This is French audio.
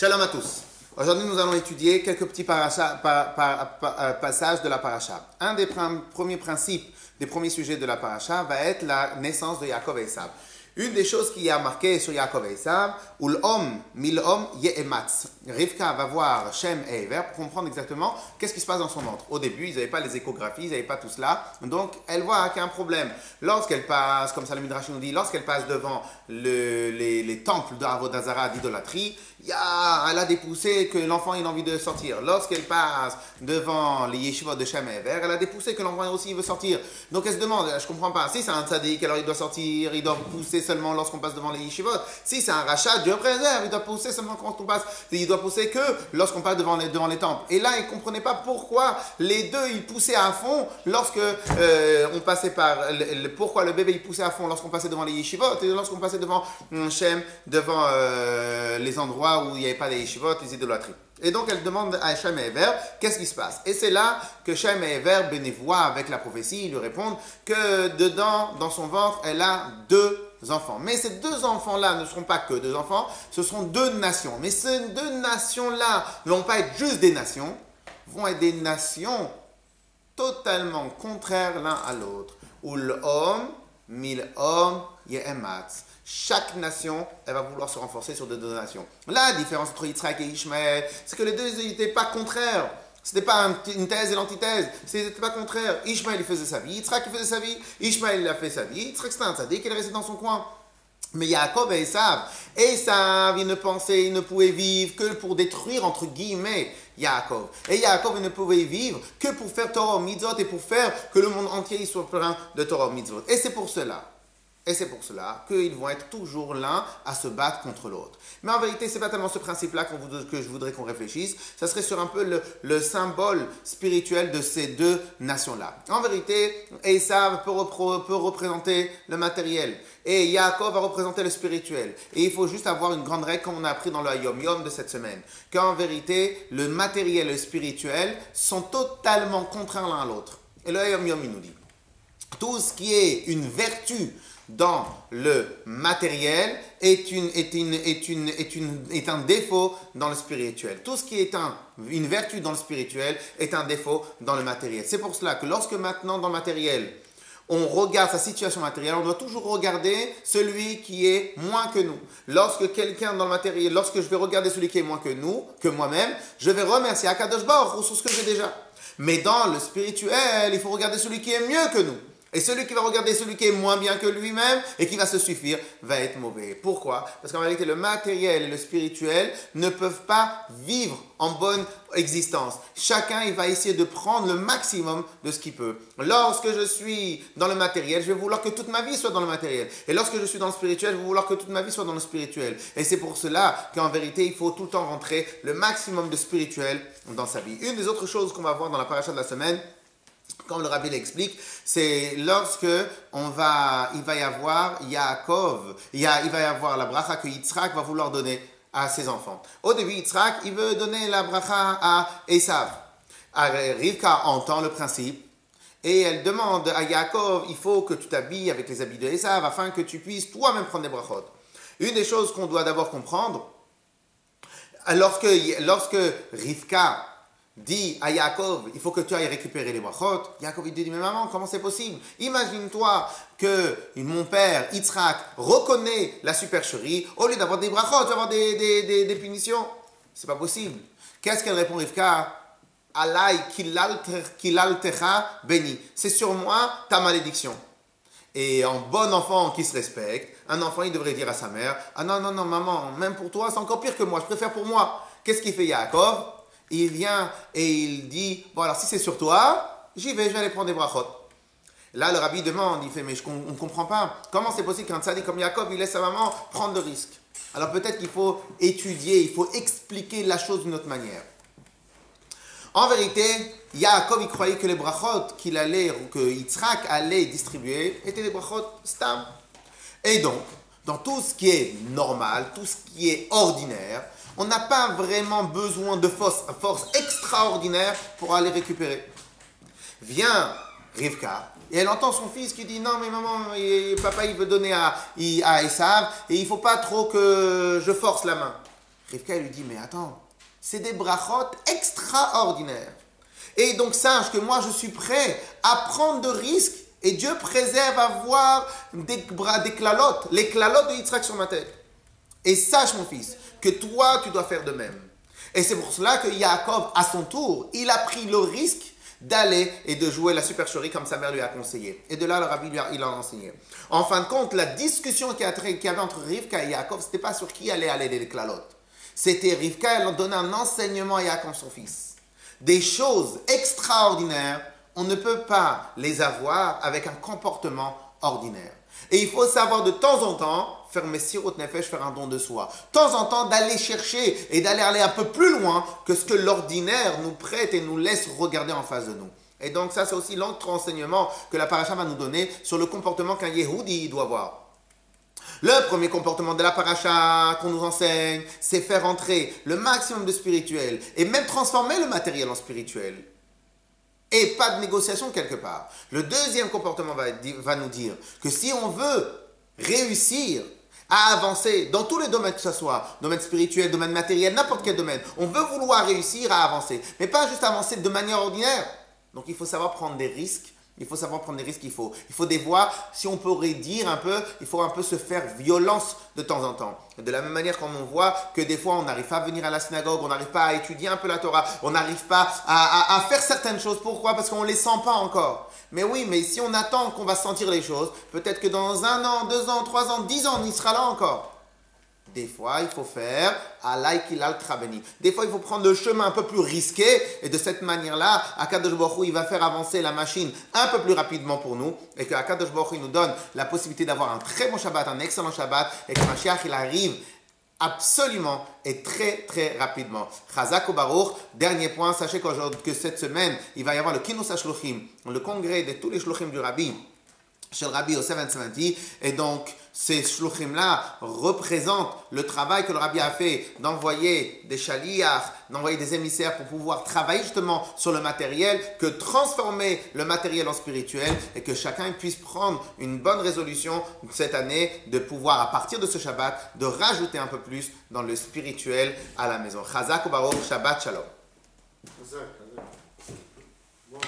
Shalom à tous. Aujourd'hui, nous allons étudier quelques petits passages de la paracha. Un des premiers principes, des premiers sujets de la paracha va être la naissance de Yaakov et Esav. Une des choses qui a marqué sur Yaakov et Esav, Ul'om, Mil'om, Ye'ematz. Rivka va voir Shem et Ever pour comprendre exactement qu'est-ce qui se passe dans son ventre. Au début, ils n'avaient pas les échographies, ils n'avaient pas tout cela. Donc, elle voit qu'il y a un problème. Lorsqu'elle passe, comme ça le Midrash nous dit, lorsqu'elle passe devant les temples d'Avodazara, d'idolâtrie, elle a des poussées que l'enfant il a envie de sortir. Lorsqu'elle passe devant les yeshivot de Shem et Ever, elle a des poussées que l'enfant aussi veut sortir. Donc elle se demande, je ne comprends pas, si c'est un tzaddik, alors il doit sortir, il doit pousser seulement lorsqu'on passe devant les yeshivot. Si c'est un rachat, Dieu préserve, il doit pousser seulement quand on passe, il doit pousser que lorsqu'on passe devant les temples. Et là, il ne comprenait pas pourquoi les deux, ils poussaient à fond lorsque on passait par, pourquoi le bébé il poussait à fond lorsqu'on passait devant les yeshivot et lorsqu'on passait devant Shem, devant les endroits où il n'y avait pas les yeshivot, les idolâtries. Et donc elle demande à Shem et Ever, qu'est-ce qui se passe? Et c'est là que Shem et Ever bénévoient avec la prophétie, ils lui répondent que dedans, dans son ventre, elle a deux enfants. Mais ces deux enfants-là ne seront pas que deux enfants, ce seront deux nations. Mais ces deux nations-là ne vont pas être juste des nations, vont être des nations totalement contraires l'un à l'autre. Ul'om, mil'om, ye'ematz. Chaque nation, elle va vouloir se renforcer sur deux nations. La différence entre Yitzhak et Ishmaël, c'est que les deux n'étaient pas contraires. Ce n'était pas une thèse et l'antithèse. Ce n'était pas contraire. Ishmaël, il faisait sa vie. Yitzhak, il faisait sa vie. Ishmaël, il a fait sa vie. Yitzhak, c'était un tzaddik, il est resté dans son coin. Mais Yaakov et Esav, il ne pouvait vivre que pour détruire, entre guillemets, Yaakov. Et Yaakov, il ne pouvait vivre que pour faire Torah Mitzvot et pour faire que le monde entier soit plein de Torah Mitzvot. Et c'est pour cela qu'ils vont être toujours l'un à se battre contre l'autre. Mais en vérité, ce n'est pas tellement ce principe-là que je voudrais qu'on réfléchisse. Ça serait sur un peu le symbole spirituel de ces deux nations-là. En vérité, Esav peut représenter le matériel. Et Yaakov va représenter le spirituel. Et il faut juste avoir une grande règle, comme on a appris dans le Yom Yom de cette semaine. Qu'en vérité, le matériel et le spirituel sont totalement contraires l'un à l'autre. Et le Yom Yom, il nous dit, tout ce qui est une vertu dans le matériel est un défaut dans le spirituel. Tout ce qui est une vertu dans le spirituel est un défaut dans le matériel. C'est pour cela que lorsque maintenant dans le matériel, on regarde sa situation matérielle, on doit toujours regarder celui qui est moins que nous. Lorsque quelqu'un dans le matériel, lorsque je vais regarder celui qui est moins que nous, que moi-même, je vais remercier Akadosh Baruch Hu sur ce que j'ai déjà. Mais dans le spirituel, il faut regarder celui qui est mieux que nous. Et celui qui va regarder celui qui est moins bien que lui-même et qui va se suffire va être mauvais. Pourquoi? Parce qu'en réalité, le matériel et le spirituel ne peuvent pas vivre en bonne existence. Chacun, il va essayer de prendre le maximum de ce qu'il peut. Lorsque je suis dans le matériel, je vais vouloir que toute ma vie soit dans le matériel. Et lorsque je suis dans le spirituel, je vais vouloir que toute ma vie soit dans le spirituel. Et c'est pour cela qu'en vérité, il faut tout le temps rentrer le maximum de spirituel dans sa vie. Une des autres choses qu'on va voir dans la paracha de la semaine, comme le Rabbi l'explique, c'est lorsque il va y avoir Yaakov, il va y avoir la bracha que Yitzhak va vouloir donner à ses enfants. Au début, Yitzhak, il veut donner la bracha à Esav. Rivka entend le principe et elle demande à Yaakov, il faut que tu t'habilles avec les habits de Esav afin que tu puisses toi-même prendre des brachot. Une des choses qu'on doit d'abord comprendre, lorsque Rivka dit à Yaakov, il faut que tu ailles récupérer les brachot. Yaakov il dit, mais maman, comment c'est possible? Imagine-toi que mon père, Yitzhak, reconnaît la supercherie, au lieu d'avoir des brachot, tu vas avoir des punitions. C'est pas possible. Qu'est-ce qu'elle répond, Rivka? Alay kilaltecha beni. C'est sur moi ta malédiction. Et un bon enfant qui se respecte, un enfant il devrait dire à sa mère, ah non, maman, même pour toi, c'est encore pire que moi, je préfère pour moi. Qu'est-ce qu'il fait Yaakov? Il vient et il dit, bon alors si c'est sur toi, j'y vais, je vais aller prendre des brachot. Là le rabbi demande, il fait, mais on ne comprend pas. Comment c'est possible qu'un tzaddik comme Yaakov, il laisse sa maman prendre le risque? Alors peut-être qu'il faut étudier, il faut expliquer la chose d'une autre manière. En vérité, Yaakov, il croyait que les brachot que Yitzhak allait distribuer étaient des brachot stam. Et donc, dans tout ce qui est normal, tout ce qui est ordinaire, on n'a pas vraiment besoin de force extraordinaire pour aller récupérer. Vient Rivka, et elle entend son fils qui dit « Non, mais maman, papa, il veut donner à Esav, et il ne faut pas trop que je force la main. » Rivka lui dit, mais attends, c'est des brachot extraordinaires. Et donc sache que moi je suis prêt à prendre de risques et Dieu préserve à voir des klalotes, les klalotes de Yitzhak sur ma tête. Et sache mon fils que toi tu dois faire de même. Et c'est pour cela que Yaakov à son tour, il a pris le risque d'aller et de jouer la supercherie comme sa mère lui a conseillé. Et de là le rabbi il a enseigné. En fin de compte, la discussion qu'il y avait entre Rivka et Yaakov, c'était pas sur qui allait aller les klalotes. C'était Rivka, elle donnait un enseignement à Yaakov son fils. Des choses extraordinaires, on ne peut pas les avoir avec un comportement ordinaire. Et il faut savoir de temps en temps faire Messirut Nefesh, faire un don de soi. De temps en temps d'aller chercher et d'aller un peu plus loin que ce que l'ordinaire nous prête et nous laisse regarder en face de nous. Et donc ça c'est aussi l'autre enseignement que la paracha va nous donner sur le comportement qu'un Yehudi doit avoir. Le premier comportement de la paracha qu'on nous enseigne, c'est faire entrer le maximum de spirituel et même transformer le matériel en spirituel. Et pas de négociation quelque part. Le deuxième comportement va nous dire que si on veut réussir à avancer dans tous les domaines, que ce soit domaine spirituel, domaine matériel, n'importe quel domaine, on veut vouloir réussir à avancer, mais pas juste avancer de manière ordinaire. Donc il faut savoir prendre des risques. Il faut savoir prendre des risques qu'il faut. Il faut des voies, si on pourrait dire un peu, il faut un peu se faire violence de temps en temps. De la même manière qu'on voit que des fois on n'arrive pas à venir à la synagogue, on n'arrive pas à étudier un peu la Torah, on n'arrive pas à faire certaines choses. Pourquoi? Parce qu'on ne les sent pas encore. Mais oui, mais si on attend qu'on va sentir les choses, peut-être que dans 1 an, 2 ans, 3 ans, 10 ans, on y sera là encore. Des fois, il faut faire alaïkilal trabeni. Des fois, il faut prendre le chemin un peu plus risqué. Et de cette manière-là, Akadosh Baruch Hu, il va faire avancer la machine un peu plus rapidement pour nous. Et que Akadosh Baruch Hu nous donne la possibilité d'avoir un très bon Shabbat, un excellent Shabbat. Et que Mashiach, il arrive absolument et très très rapidement. Chazak ou Baruch. Dernier point, sachez que cette semaine, il va y avoir le Kinus HaShluchim, le congrès de tous les Shluchim du Rabbi. Chez le Rabbi au 770, et donc ces shluchim-là représentent le travail que le Rabbi a fait d'envoyer des shaliach, d'envoyer des émissaires pour pouvoir travailler justement sur le matériel, que transformer le matériel en spirituel et que chacun puisse prendre une bonne résolution cette année de pouvoir à partir de ce Shabbat, de rajouter un peu plus dans le spirituel à la maison. Chazak ou Baruch, Shabbat Shalom. Bon,